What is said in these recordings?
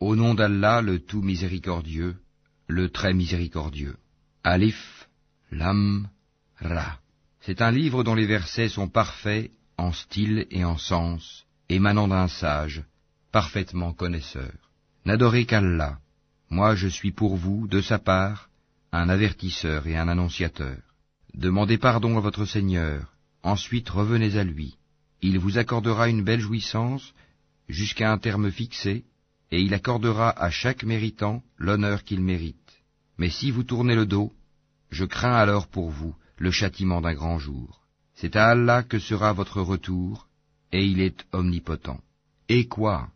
Au nom d'Allah, le tout miséricordieux, le très miséricordieux. Alif, Lam, Ra. C'est un livre dont les versets sont parfaits en style et en sens, émanant d'un sage, parfaitement connaisseur. N'adorez qu'Allah. Moi je suis pour vous, de sa part, un avertisseur et un annonciateur. Demandez pardon à votre Seigneur, ensuite revenez à lui. Il vous accordera une belle jouissance jusqu'à un terme fixé, et il accordera à chaque méritant l'honneur qu'il mérite. Mais si vous tournez le dos, je crains alors pour vous le châtiment d'un grand jour. C'est à Allah que sera votre retour, et il est omnipotent. Et quoi?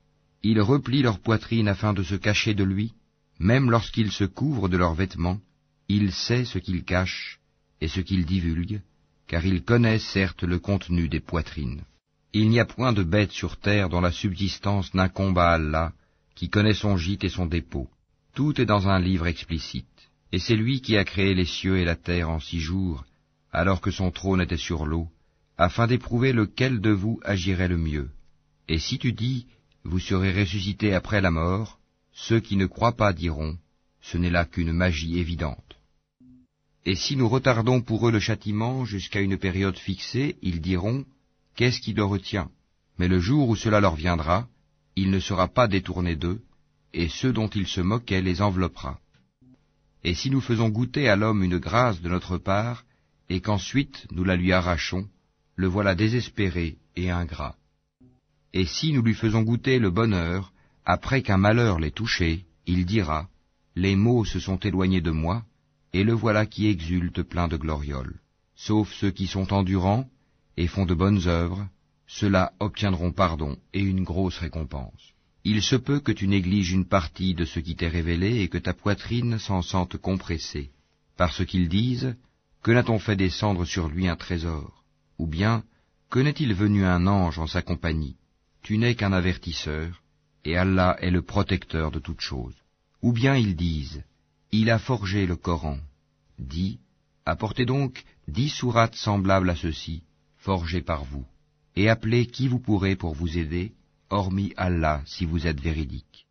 Ils replient leur poitrine afin de se cacher de lui, même lorsqu'ils se couvrent de leurs vêtements, il sait ce qu'ils cachent et ce qu'ils divulguent, car il connaît certes le contenu des poitrines. Il n'y a point de bête sur terre dont la subsistance n'incombe à Allah, qui connaît son gîte et son dépôt. Tout est dans un livre explicite. Et c'est lui qui a créé les cieux et la terre en 6 jours, alors que son trône était sur l'eau, afin d'éprouver lequel de vous agirait le mieux. Et si tu dis, vous serez ressuscités après la mort, ceux qui ne croient pas diront, ce n'est là qu'une magie évidente. Et si nous retardons pour eux le châtiment jusqu'à une période fixée, ils diront, qu'est-ce qui le retient? Mais le jour où cela leur viendra, il ne sera pas détourné d'eux, et ceux dont ils se moquaient les enveloppera. Et si nous faisons goûter à l'homme une grâce de notre part, et qu'ensuite nous la lui arrachons, le voilà désespéré et ingrat. Et si nous lui faisons goûter le bonheur, après qu'un malheur l'ait touché, il dira, les maux se sont éloignés de moi, et le voilà qui exulte plein de glorioles. Sauf ceux qui sont endurants et font de bonnes œuvres, ceux-là obtiendront pardon et une grosse récompense. Il se peut que tu négliges une partie de ce qui t'est révélé et que ta poitrine s'en sente compressée, parce qu'ils disent, que n'a-t-on fait descendre sur lui un trésor? Ou bien, que n'est-il venu un ange en sa compagnie? Tu n'es qu'un avertisseur, et Allah est le protecteur de toutes choses. Ou bien ils disent, il a forgé le Coran. Dis, apportez donc 10 sourates semblables à ceci, forgées par vous, et appelez qui vous pourrez pour vous aider, hormis Allah si vous êtes véridique.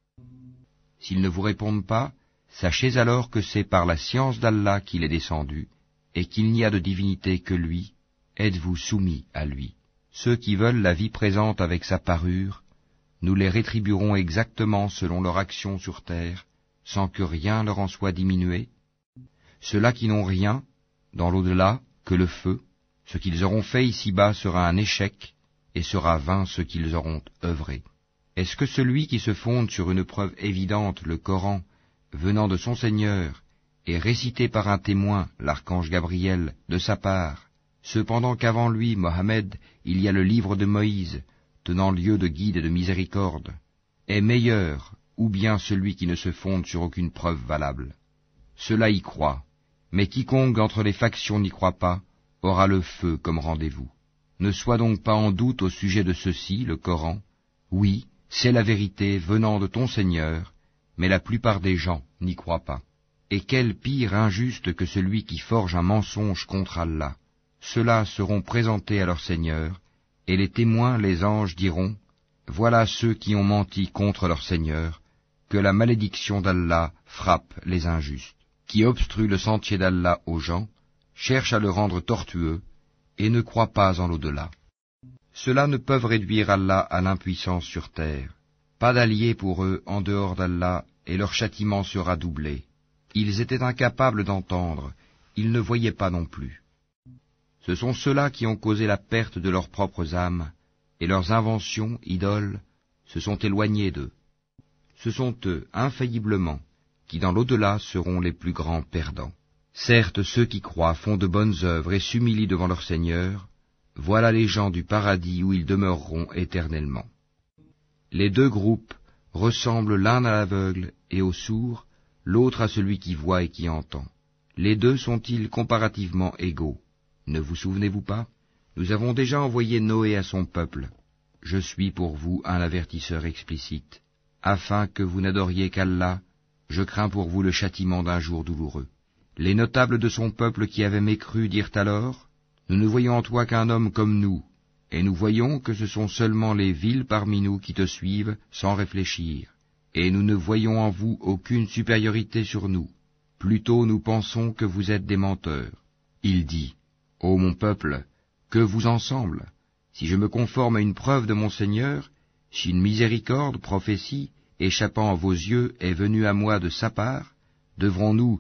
S'ils ne vous répondent pas, sachez alors que c'est par la science d'Allah qu'il est descendu, et qu'il n'y a de divinité que lui, êtes-vous soumis à lui. Ceux qui veulent la vie présente avec sa parure, nous les rétribuerons exactement selon leur action sur terre, sans que rien leur en soit diminué. Ceux-là qui n'ont rien, dans l'au-delà, que le feu, ce qu'ils auront fait ici-bas sera un échec, et sera vain ce qu'ils auront œuvré. Est-ce que celui qui se fonde sur une preuve évidente, le Coran, venant de son Seigneur, et récité par un témoin, l'archange Gabriel, de sa part, cependant qu'avant lui, Mohammed, il y a le livre de Moïse, tenant lieu de guide et de miséricorde, est meilleur, ou bien celui qui ne se fonde sur aucune preuve valable? Cela y croit, mais quiconque entre les factions n'y croit pas, aura le feu comme rendez-vous. Ne sois donc pas en doute au sujet de ceci, le Coran. Oui, c'est la vérité venant de ton Seigneur, mais la plupart des gens n'y croient pas. Et quel pire injuste que celui qui forge un mensonge contre Allah. Ceux-là seront présentés à leur Seigneur, et les témoins, les anges, diront, voilà ceux qui ont menti contre leur Seigneur, que la malédiction d'Allah frappe les injustes, qui obstruent le sentier d'Allah aux gens, cherchent à le rendre tortueux, et ne croient pas en l'au-delà. Ceux-là ne peuvent réduire Allah à l'impuissance sur terre. Pas d'alliés pour eux en dehors d'Allah, et leur châtiment sera doublé. Ils étaient incapables d'entendre, ils ne voyaient pas non plus. Ce sont ceux-là qui ont causé la perte de leurs propres âmes, et leurs inventions, idoles, se sont éloignées d'eux. Ce sont eux, infailliblement, qui dans l'au-delà seront les plus grands perdants. Certes, ceux qui croient font de bonnes œuvres et s'humilient devant leur Seigneur, voilà les gens du paradis où ils demeureront éternellement. Les 2 groupes ressemblent l'un à l'aveugle et au sourd, l'autre à celui qui voit et qui entend. Les 2 sont-ils comparativement égaux? Ne vous souvenez-vous pas? Nous avons déjà envoyé Noé à son peuple. Je suis pour vous un avertisseur explicite. Afin que vous n'adoriez qu'Allah, je crains pour vous le châtiment d'un jour douloureux. Les notables de son peuple qui avaient mécru dirent alors, nous ne voyons en toi qu'un homme comme nous, et nous voyons que ce sont seulement les vils parmi nous qui te suivent sans réfléchir. et nous ne voyons en vous aucune supériorité sur nous. Plutôt nous pensons que vous êtes des menteurs. Il dit, Ô mon peuple, que vous ensemble, si je me conforme à une preuve de mon Seigneur, si une miséricorde, prophétie, échappant à vos yeux, est venue à moi de sa part, devrons-nous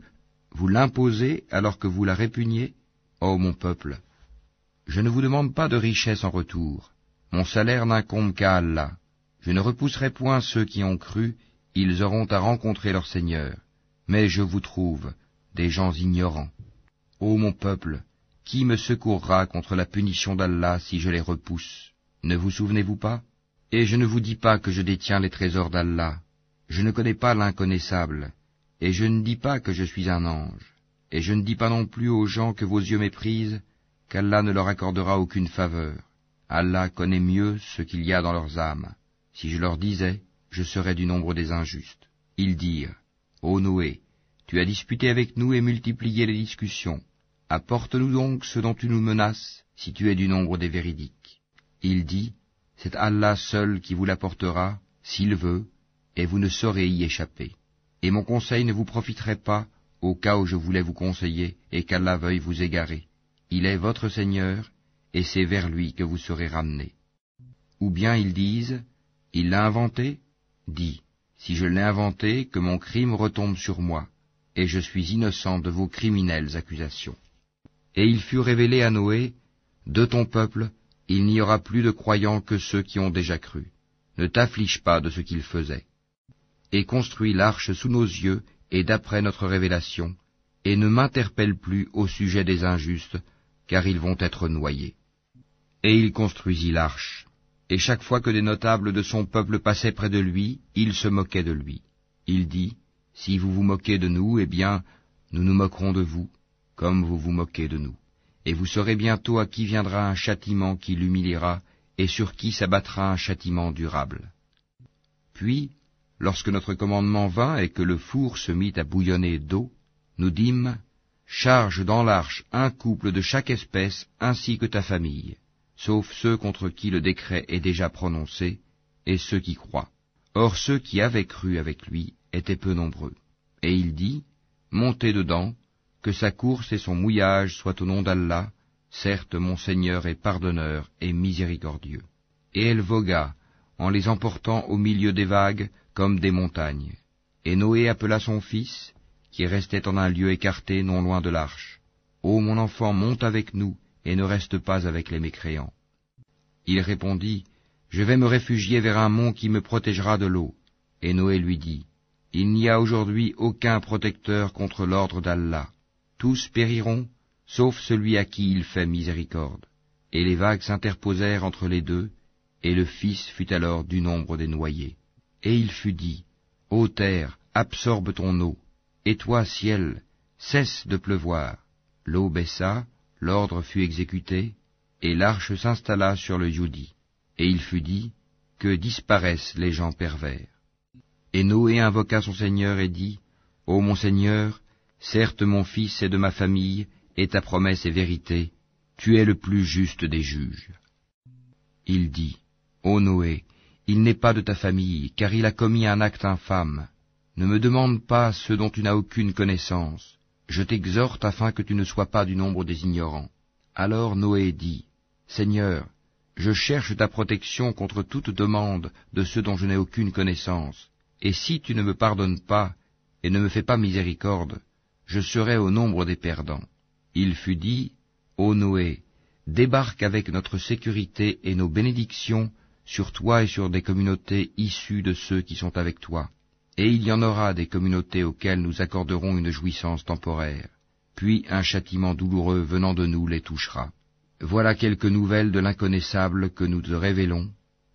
vous l'imposer alors que vous la répugnez? Ô mon peuple, je ne vous demande pas de richesse en retour. Mon salaire n'incombe qu'à Allah. Je ne repousserai point ceux qui ont cru, ils auront à rencontrer leur Seigneur. Mais je vous trouve des gens ignorants. Ô mon peuple, qui me secourra contre la punition d'Allah si je les repousse? Ne vous souvenez-vous pas? Et je ne vous dis pas que je détiens les trésors d'Allah. Je ne connais pas l'inconnaissable. Et je ne dis pas que je suis un ange. Et je ne dis pas non plus aux gens que vos yeux méprisent, qu'Allah ne leur accordera aucune faveur. Allah connaît mieux ce qu'il y a dans leurs âmes. Si je leur disais, je serais du nombre des injustes. Ils dirent, Ô Noé, tu as disputé avec nous et multiplié les discussions. Apporte-nous donc ce dont tu nous menaces, si tu es du nombre des véridiques. Il dit, c'est Allah seul qui vous l'apportera, s'il veut, et vous ne saurez y échapper. Et mon conseil ne vous profiterait pas, au cas où je voulais vous conseiller, et qu'Allah veuille vous égarer. Il est votre Seigneur, et c'est vers lui que vous serez ramenés. Ou bien ils disent, il l'a inventé? Dis, si je l'ai inventé, que mon crime retombe sur moi, et je suis innocent de vos criminelles accusations. Et il fut révélé à Noé, de ton peuple, il n'y aura plus de croyants que ceux qui ont déjà cru. Ne t'afflige pas de ce qu'ils faisaient. Et construis l'arche sous nos yeux, et d'après notre révélation, et ne m'interpelle plus au sujet des injustes, car ils vont être noyés. Et il construisit l'arche, et chaque fois que des notables de son peuple passaient près de lui, il se moquait de lui. Il dit, si vous vous moquez de nous, eh bien, nous nous moquerons de vous, comme vous vous moquez de nous. Et vous saurez bientôt à qui viendra un châtiment qui l'humiliera, et sur qui s'abattra un châtiment durable. Puis, lorsque notre commandement vint et que le four se mit à bouillonner d'eau, nous dîmes, charge dans l'arche un couple de chaque espèce ainsi que ta famille, sauf ceux contre qui le décret est déjà prononcé, et ceux qui croient. Or ceux qui avaient cru avec lui étaient peu nombreux. Et il dit, montez dedans, que sa course et son mouillage soient au nom d'Allah, certes mon Seigneur est pardonneur et miséricordieux. Et elle vogua, en les emportant au milieu des vagues, comme des montagnes. Et Noé appela son fils, qui restait en un lieu écarté non loin de l'arche. Ô mon enfant, monte avec nous, et ne reste pas avec les mécréants. Il répondit, je vais me réfugier vers un mont qui me protégera de l'eau. Et Noé lui dit, il n'y a aujourd'hui aucun protecteur contre l'ordre d'Allah. Tous périront, sauf celui à qui il fait miséricorde. Et les vagues s'interposèrent entre les deux, et le fils fut alors du nombre des noyés. Et il fut dit, ô terre, absorbe ton eau, et toi, ciel, cesse de pleuvoir. L'eau baissa, l'ordre fut exécuté, et l'arche s'installa sur le Youdi. Et il fut dit, que disparaissent les gens pervers. Et Noé invoqua son Seigneur et dit, ô mon Seigneur, certes mon fils est de ma famille, et ta promesse est vérité, tu es le plus juste des juges. Il dit, ô Noé, il n'est pas de ta famille, car il a commis un acte infâme. Ne me demande pas ce dont tu n'as aucune connaissance. Je t'exhorte afin que tu ne sois pas du nombre des ignorants. Alors Noé dit, Seigneur, je cherche ta protection contre toute demande de ceux dont je n'ai aucune connaissance. Et si tu ne me pardonnes pas, et ne me fais pas miséricorde, je serai au nombre des perdants. Il fut dit, ô Noé, débarque avec notre sécurité et nos bénédictions sur toi et sur des communautés issues de ceux qui sont avec toi. Et il y en aura des communautés auxquelles nous accorderons une jouissance temporaire, puis un châtiment douloureux venant de nous les touchera. Voilà quelques nouvelles de l'inconnaissable que nous te révélons.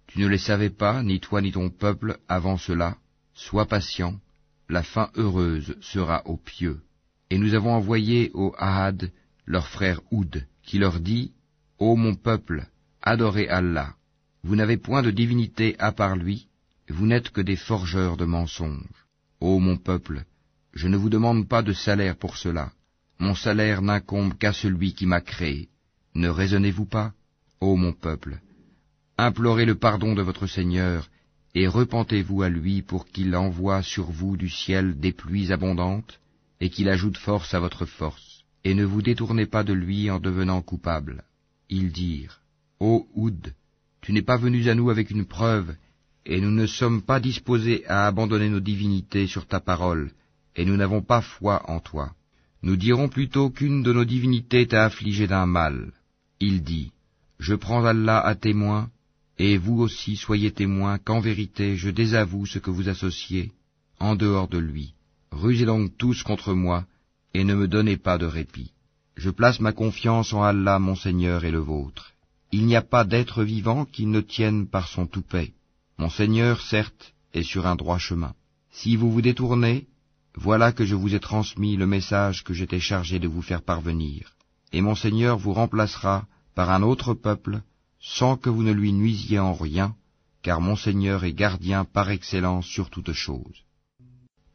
Tu ne les savais pas, ni toi ni ton peuple, avant cela. Sois patient, la fin heureuse sera aux pieux. Et nous avons envoyé au Ahad leur frère Houd, qui leur dit, ô mon peuple, adorez Allah. Vous n'avez point de divinité à part lui, vous n'êtes que des forgeurs de mensonges. Ô mon peuple, je ne vous demande pas de salaire pour cela. Mon salaire n'incombe qu'à celui qui m'a créé. Ne raisonnez-vous pas, ô mon peuple? Implorez le pardon de votre Seigneur, et repentez-vous à lui pour qu'il envoie sur vous du ciel des pluies abondantes, et qu'il ajoute force à votre force, et ne vous détournez pas de lui en devenant coupable. Ils dirent, Ô Houd, tu n'es pas venu à nous avec une preuve, et nous ne sommes pas disposés à abandonner nos divinités sur ta parole, et nous n'avons pas foi en toi. Nous dirons plutôt qu'une de nos divinités t'a affligé d'un mal. Il dit, Je prends Allah à témoin, et vous aussi soyez témoins qu'en vérité je désavoue ce que vous associez, en dehors de lui. Rusez donc tous contre moi, et ne me donnez pas de répit. Je place ma confiance en Allah mon Seigneur et le vôtre. Il n'y a pas d'être vivant qui ne tienne par son toupet. Mon Seigneur, certes, est sur un droit chemin. Si vous vous détournez, voilà que je vous ai transmis le message que j'étais chargé de vous faire parvenir, et mon Seigneur vous remplacera par un autre peuple, sans que vous ne lui nuisiez en rien, car mon Seigneur est gardien par excellence sur toutes choses.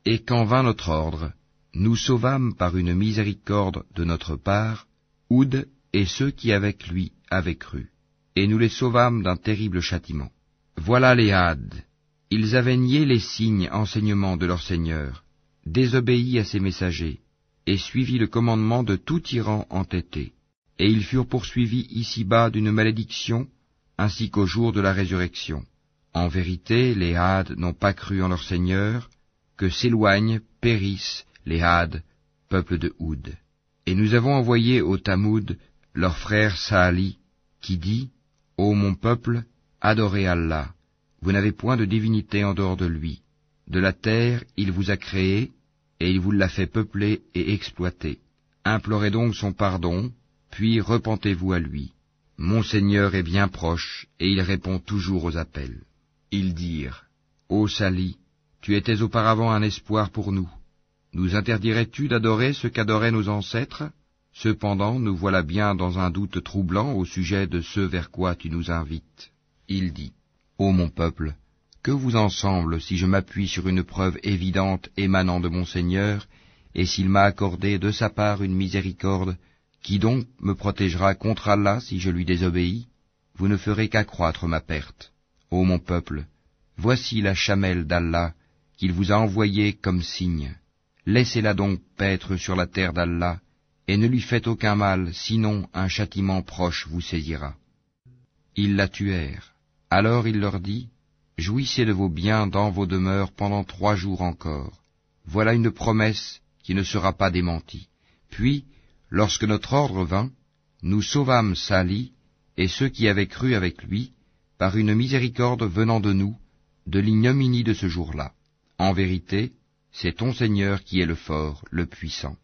Et quand vint notre ordre, nous sauvâmes par une miséricorde de notre part Houd et ceux qui avec lui avaient cru, et nous les sauvâmes d'un terrible châtiment. Voilà les Hades. Ils avaient nié les signes enseignements de leur Seigneur, désobéi à ses messagers, et suivi le commandement de tout tyran entêté. Et ils furent poursuivis ici-bas d'une malédiction, ainsi qu'au jour de la résurrection. En vérité, les Hades n'ont pas cru en leur Seigneur, que s'éloignent, périssent les Hades, peuple de Houd. Et nous avons envoyé au Tamoud leur frère Saali, qui dit, Ô mon peuple, adorez Allah, vous n'avez point de divinité en dehors de lui. De la terre il vous a créé, et il vous l'a fait peupler et exploiter. Implorez donc son pardon, puis repentez-vous à lui. Mon Seigneur est bien proche, et il répond toujours aux appels. Ils dirent, Ô Sali, tu étais auparavant un espoir pour nous. Nous interdirais-tu d'adorer ce qu'adoraient nos ancêtres? Cependant, nous voilà bien dans un doute troublant au sujet de ce vers quoi tu nous invites. Il dit, Ô mon peuple, que vous en semble si je m'appuie sur une preuve évidente émanant de mon Seigneur, et s'il m'a accordé de sa part une miséricorde, qui donc me protégera contre Allah si je lui désobéis? Vous ne ferez qu'accroître ma perte. Ô mon peuple, voici la chamelle d'Allah qu'il vous a envoyée comme signe. Laissez-la donc paître sur la terre d'Allah, et ne lui faites aucun mal, sinon un châtiment proche vous saisira. Ils la tuèrent. Alors il leur dit, Jouissez de vos biens dans vos demeures pendant 3 jours encore. Voilà une promesse qui ne sera pas démentie. Puis, lorsque notre ordre vint, nous sauvâmes Sali et ceux qui avaient cru avec lui, par une miséricorde venant de nous, de l'ignominie de ce jour-là. En vérité, c'est ton Seigneur qui est le fort, le puissant.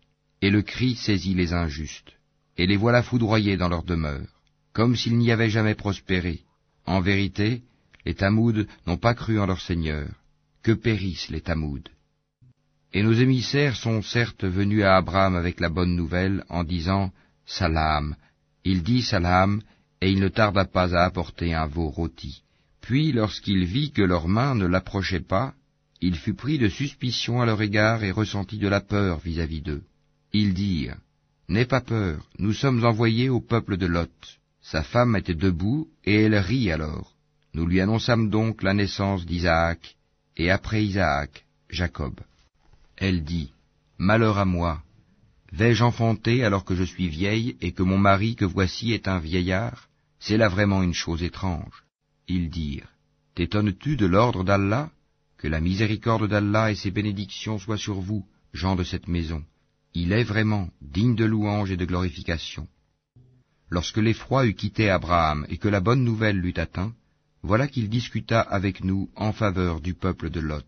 Et le cri saisit les injustes, et les voilà foudroyés dans leur demeure, comme s'ils n'y avaient jamais prospéré. En vérité, les Tamouds n'ont pas cru en leur Seigneur. Que périssent les Tamouds. Et nos émissaires sont certes venus à Abraham avec la bonne nouvelle, en disant « Salam ». Il dit « Salam », et il ne tarda pas à apporter un veau rôti. Puis, lorsqu'il vit que leurs mains ne l'approchaient pas, il fut pris de suspicion à leur égard et ressentit de la peur vis-à-vis d'eux. Ils dirent « N'aie pas peur, nous sommes envoyés au peuple de Lot. » Sa femme était debout, et elle rit alors. Nous lui annonçâmes donc la naissance d'Isaac, et après Isaac, Jacob. Elle dit, « Malheur à moi, vais-je enfanter alors que je suis vieille, et que mon mari que voici est un vieillard? C'est là vraiment une chose étrange. » Ils dirent, « T'étonnes-tu de l'ordre d'Allah? Que la miséricorde d'Allah et ses bénédictions soient sur vous, gens de cette maison. Il est vraiment digne de louange et de glorification. » Lorsque l'effroi eut quitté Abraham et que la bonne nouvelle l'eut atteint, voilà qu'il discuta avec nous en faveur du peuple de Lot.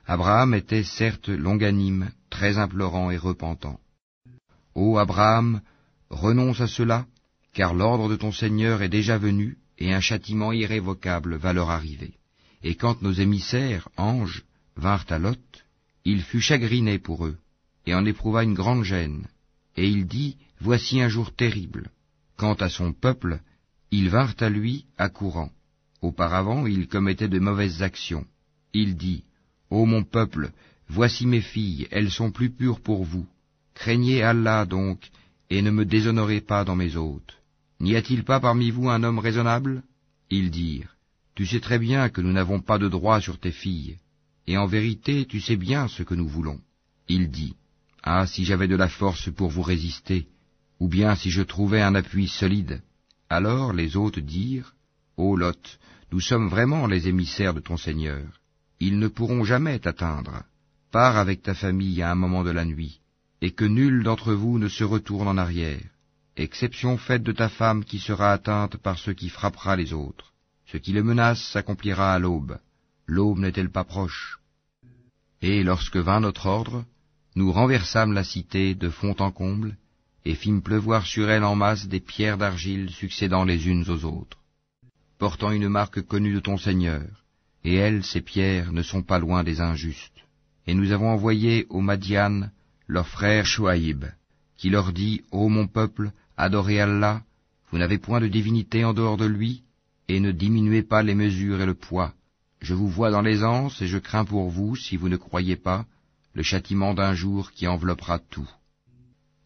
Abraham était certes longanime, très implorant et repentant. « Ô Abraham, renonce à cela, car l'ordre de ton Seigneur est déjà venu, et un châtiment irrévocable va leur arriver. » Et quand nos émissaires, anges, vinrent à Lot, il fut chagriné pour eux, et en éprouva une grande gêne. Et il dit, « Voici un jour terrible. » Quant à son peuple, ils vinrent à lui accourant. Auparavant, il commettait de mauvaises actions. Il dit, « Ô mon peuple, voici mes filles, elles sont plus pures pour vous. Craignez Allah donc, et ne me déshonorez pas dans mes hôtes. N'y a-t-il pas parmi vous un homme raisonnable ?» Ils dirent, « Tu sais très bien que nous n'avons pas de droit sur tes filles, et en vérité tu sais bien ce que nous voulons. Il dit, Ah, si j'avais de la force pour vous résister, ou bien si je trouvais un appui solide. Alors les hôtes dirent, Ô Lot, nous sommes vraiment les émissaires de ton Seigneur. Ils ne pourront jamais t'atteindre. Pars avec ta famille à un moment de la nuit, et que nul d'entre vous ne se retourne en arrière, exception faite de ta femme qui sera atteinte par ce qui frappera les autres. Ce qui le menace s'accomplira à l'aube. L'aube n'est-elle pas proche? Et lorsque vint notre ordre, nous renversâmes la cité de fond en comble, et fîmes pleuvoir sur elle en masse des pierres d'argile succédant les unes aux autres, portant une marque connue de ton Seigneur, et elles, ces pierres, ne sont pas loin des injustes. Et nous avons envoyé aux Madian leur frère Chouaïb, qui leur dit, Ô mon peuple, adorez Allah, vous n'avez point de divinité en dehors de lui, et ne diminuez pas les mesures et le poids. Je vous vois dans l'aisance, et je crains pour vous, si vous ne croyez pas, le châtiment d'un jour qui enveloppera tout.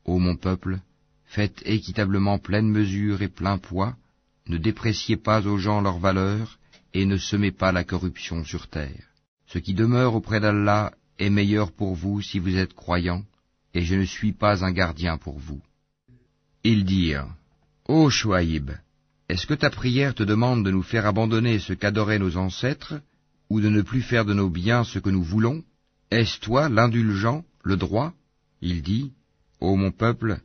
Ô mon peuple, faites équitablement pleine mesure et plein poids, ne dépréciez pas aux gens leur valeur, et ne semez pas la corruption sur terre. Ce qui demeure auprès d'Allah est meilleur pour vous si vous êtes croyants, et je ne suis pas un gardien pour vous. Ils dirent, Ô Chouaïb, est-ce que ta prière te demande de nous faire abandonner ce qu'adoraient nos ancêtres, ou de ne plus faire de nos biens ce que nous voulons? Est-ce toi l'indulgent, le droit? Il dit, Ô mon peuple,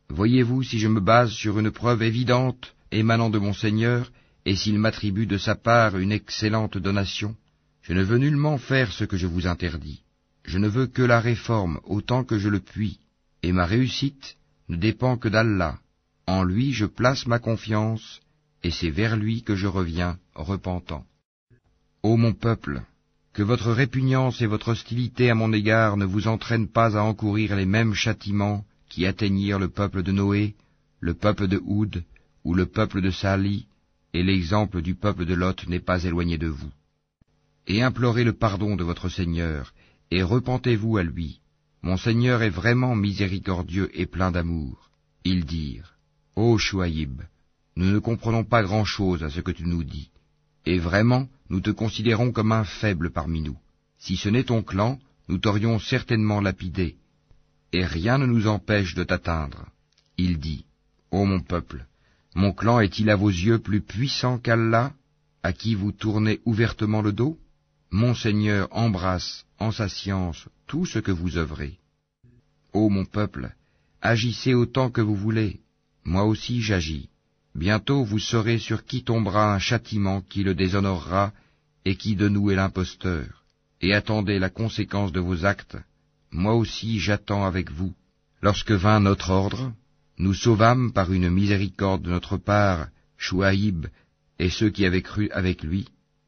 voyez-vous si je me base sur une preuve évidente émanant de mon Seigneur, et s'il m'attribue de sa part une excellente donation? Je ne veux nullement faire ce que je vous interdis. Je ne veux que la réforme autant que je le puis, et ma réussite ne dépend que d'Allah. En lui je place ma confiance, et c'est vers lui que je reviens, repentant. Ô mon peuple, que votre répugnance et votre hostilité à mon égard ne vous entraînent pas à encourir les mêmes châtiments qui atteignirent le peuple de Noé, le peuple de Houd, ou le peuple de Sali, et l'exemple du peuple de Lot n'est pas éloigné de vous. Et implorez le pardon de votre Seigneur, et repentez-vous à lui. Mon Seigneur est vraiment miséricordieux et plein d'amour. Ils dirent, Ô Chouaïb, nous ne comprenons pas grand-chose à ce que tu nous dis, et vraiment, nous te considérons comme un faible parmi nous. Si ce n'est ton clan, nous t'aurions certainement lapidé, et rien ne nous empêche de t'atteindre. Il dit, Ô mon peuple, mon clan est-il à vos yeux plus puissant qu'Allah, à qui vous tournez ouvertement le dos? Mon Seigneur embrasse, en sa science, tout ce que vous œuvrez. Ô mon peuple, agissez autant que vous voulez, moi aussi j'agis. Bientôt vous saurez sur qui tombera un châtiment qui le déshonorera, et qui de nous est l'imposteur. Et attendez la conséquence de vos actes. Moi aussi j'attends avec vous. Lorsque vint notre ordre, nous sauvâmes par une miséricorde de notre part Chouaïb et ceux qui avaient cru avec lui,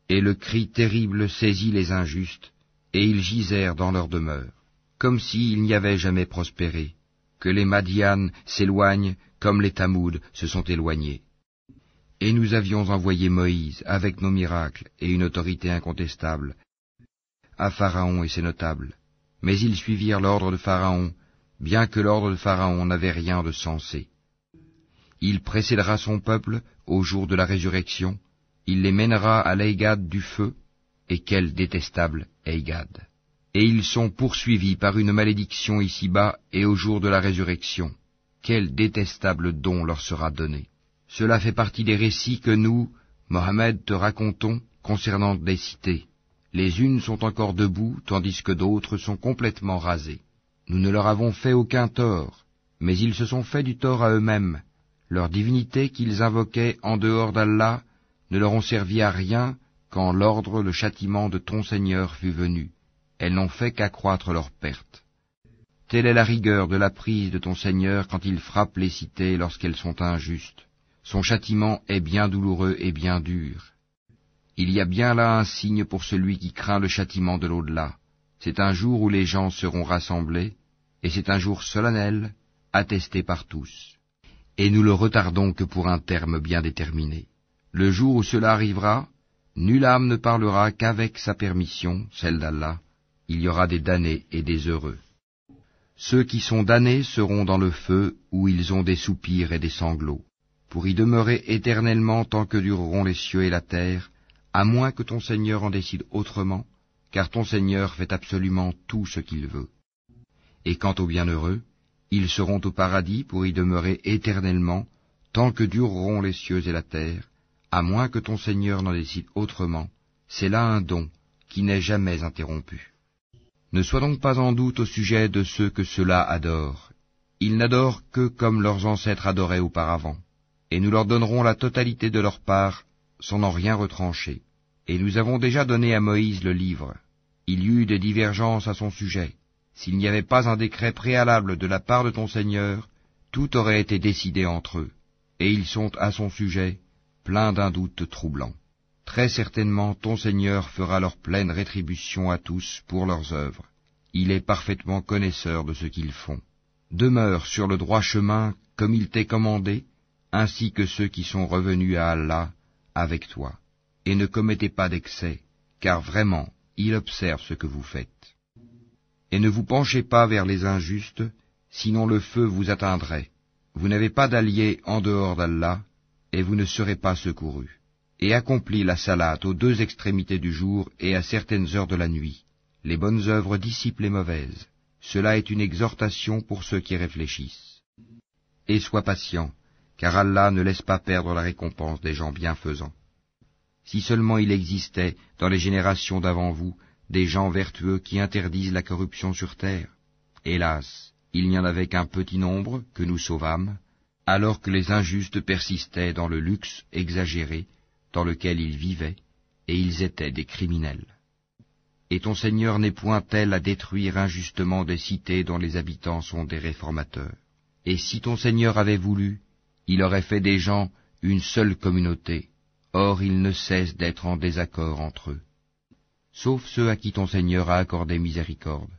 et le cri terrible saisit les injustes, et ils gisèrent dans leur demeure, comme s'ils n'y avaient jamais prospéré, que les Madian s'éloignent comme les Tamoud se sont éloignés. Et nous avions envoyé Moïse avec nos miracles et une autorité incontestable à Pharaon et ses notables, mais ils suivirent l'ordre de Pharaon, bien que l'ordre de Pharaon n'avait rien de sensé. Il précédera son peuple au jour de la résurrection, il les mènera à l'Eigad du feu, et quel détestable Eigad! Et ils sont poursuivis par une malédiction ici-bas et au jour de la résurrection. Quel détestable don leur sera donné! Cela fait partie des récits que nous, Mohammed, te racontons concernant des cités. Les unes sont encore debout, tandis que d'autres sont complètement rasées. Nous ne leur avons fait aucun tort, mais ils se sont fait du tort à eux-mêmes. Leurs divinités qu'ils invoquaient en dehors d'Allah ne leur ont servi à rien quand l'ordre, le châtiment de ton Seigneur fut venu. Elles n'ont fait qu'accroître leur perte. Telle est la rigueur de la prise de ton Seigneur quand il frappe les cités lorsqu'elles sont injustes. Son châtiment est bien douloureux et bien dur. Il y a bien là un signe pour celui qui craint le châtiment de l'au-delà. C'est un jour où les gens seront rassemblés, et c'est un jour solennel, attesté par tous. Et nous le retardons que pour un terme bien déterminé. Le jour où cela arrivera, nulle âme ne parlera qu'avec sa permission, celle d'Allah. Il y aura des damnés et des heureux. Ceux qui sont damnés seront dans le feu où ils ont des soupirs et des sanglots, pour y demeurer éternellement tant que dureront les cieux et la terre, à moins que ton Seigneur en décide autrement, car ton Seigneur fait absolument tout ce qu'il veut. Et quant aux bienheureux, ils seront au paradis pour y demeurer éternellement, tant que dureront les cieux et la terre, à moins que ton Seigneur n'en décide autrement. C'est là un don qui n'est jamais interrompu. Ne sois donc pas en doute au sujet de ceux que ceux-là adorent. Ils n'adorent que comme leurs ancêtres adoraient auparavant, et nous leur donnerons la totalité de leur part, sans en rien retrancher. Et nous avons déjà donné à Moïse le livre. Il y eut des divergences à son sujet. S'il n'y avait pas un décret préalable de la part de ton Seigneur, tout aurait été décidé entre eux, et ils sont à son sujet pleins d'un doute troublant. Très certainement ton Seigneur fera leur pleine rétribution à tous pour leurs œuvres. Il est parfaitement connaisseur de ce qu'ils font. Demeure sur le droit chemin comme il t'est commandé, ainsi que ceux qui sont revenus à Allah avec toi. Et ne commettez pas d'excès, car vraiment, il observe ce que vous faites. Et ne vous penchez pas vers les injustes, sinon le feu vous atteindrait. Vous n'avez pas d'allié en dehors d'Allah, et vous ne serez pas secourus. Et accomplis la salate aux deux extrémités du jour et à certaines heures de la nuit. Les bonnes œuvres dissipent les mauvaises. Cela est une exhortation pour ceux qui réfléchissent. Et sois patient, car Allah ne laisse pas perdre la récompense des gens bienfaisants. Si seulement il existait, dans les générations d'avant vous, des gens vertueux qui interdisent la corruption sur terre. Hélas, il n'y en avait qu'un petit nombre que nous sauvâmes, alors que les injustes persistaient dans le luxe exagéré dans lequel ils vivaient, et ils étaient des criminels. Et ton Seigneur n'est point tel à détruire injustement des cités dont les habitants sont des réformateurs. Et si ton Seigneur avait voulu, il aurait fait des gens une seule communauté. Or ils ne cessent d'être en désaccord entre eux. Sauf ceux à qui ton Seigneur a accordé miséricorde.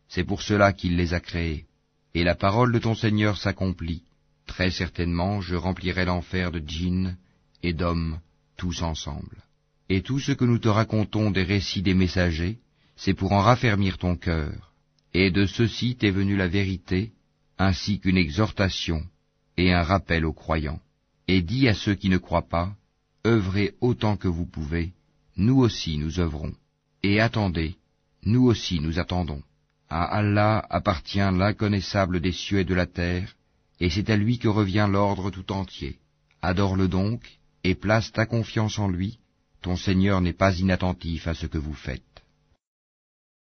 C'est pour cela qu'il les a créés. Et la parole de ton Seigneur s'accomplit. Très certainement, je remplirai l'enfer de djinns et d'hommes, tous ensemble. Et tout ce que nous te racontons des récits des messagers, c'est pour en raffermir ton cœur. Et de ceci t'est venue la vérité, ainsi qu'une exhortation et un rappel aux croyants. Et dis à ceux qui ne croient pas, œuvrez autant que vous pouvez, nous aussi nous œuvrons. Et attendez, nous aussi nous attendons. À Allah appartient l'inconnaissable des cieux et de la terre, et c'est à lui que revient l'ordre tout entier. Adore-le donc, et place ta confiance en lui, ton Seigneur n'est pas inattentif à ce que vous faites.